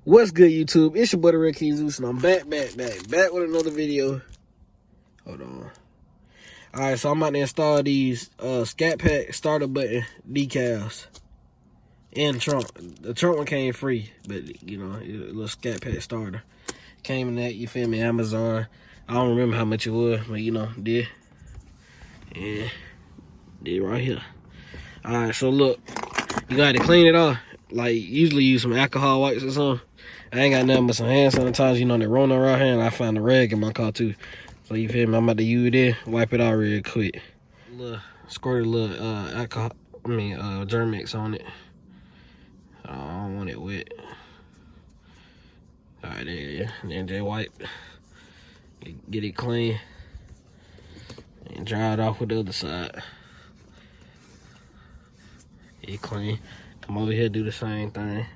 What's good, YouTube? It's your boy, Red King Zeus, and I'm back with another video. Hold on. Alright, so I'm about to install these Scat Pack starter button decals in the trunk. The trunk one came free, but you know, a little Scat Pack starter. Came in that, you feel me, Amazon. I don't remember how much it was, but you know, did. And did right here. Alright, so look, you got to clean it off. Like, usually use some alcohol wipes or something. I ain't got nothing but some hand sanitizer, you know, that rolling around here, and I found a rag in my car too. So you feel me? I'm about to use it, wipe it out real quick. Squirt a little alcohol, Germ-X on it. I don't want it wet. Alright, there you go. Then just wipe. Get it clean. And dry it off with the other side. Get it clean. Come over here, do the same thing.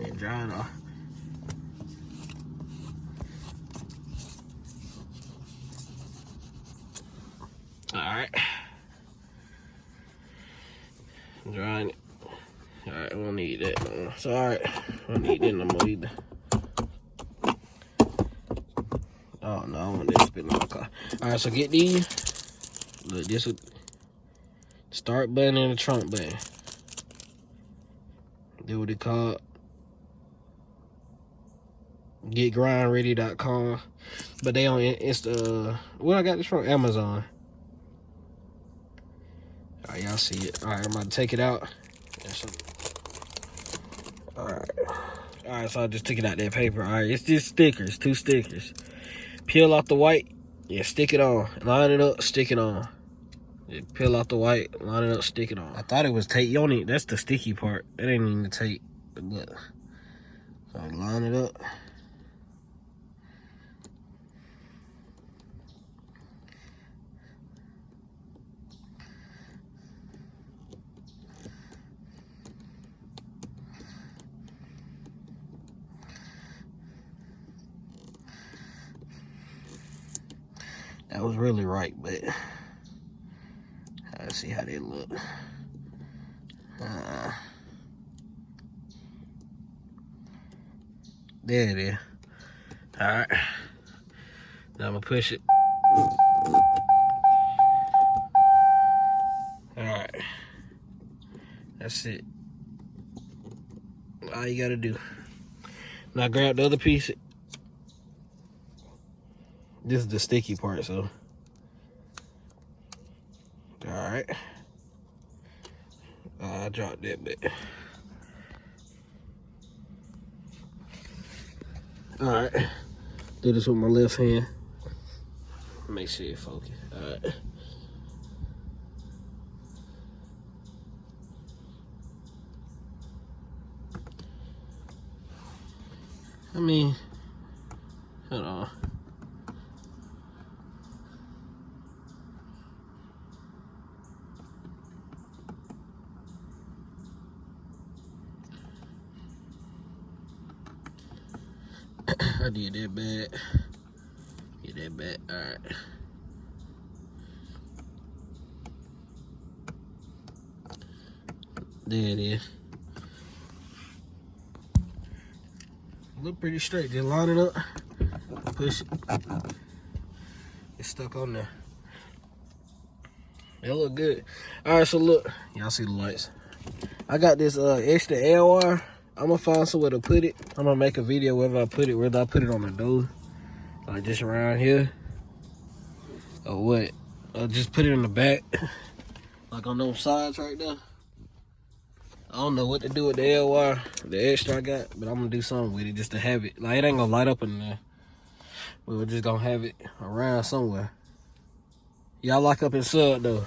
And dry it off. Alright. Drying it. Alright, we don't need that no more. So alright, we don't need that no more either. Oh no, I want that spit in my car. Alright, so get these. Look, this is start button and the trunk button. Do what it called. GetGrindReady.com. But they on where I got this from? Amazon. Alright, y'all see it. Alright, I'm about to take it out. Alright, so I just took it out that paper. Alright, it's just stickers, 2 stickers. Peel off the white, yeah, stick it on. Line it up, stick it on. Yeah, peel off the white, line it up, stick it on. I thought it was tape. You don't need, that's the sticky part. That ain't even the tape. But so line it up. That was really right, but let's see how they look. There it is. Alright. Now I'm gonna push it. Alright. That's it. All you gotta do. Now grab the other piece. This is the sticky part, so. Alright. I dropped that bit. Alright. Do this with my left hand. Make sure it focus. Alright. Hold on. I did that bad. Get that back. Alright. There it is. Look pretty straight. Just line it up. Push it. It's stuck on there. It look good. Alright, so look. Y'all see the lights. I got this extra air wire. I'm gonna find somewhere to put it. I'm gonna make a video whether I put it on the door, like just around here, or what. Or just put it in the back, like on those sides right there. I don't know what to do with the air wire, the extra I got, but I'm gonna do something with it just to have it. Like, it ain't gonna light up in there, but we're just gonna have it around somewhere. Y'all lock up in sub though.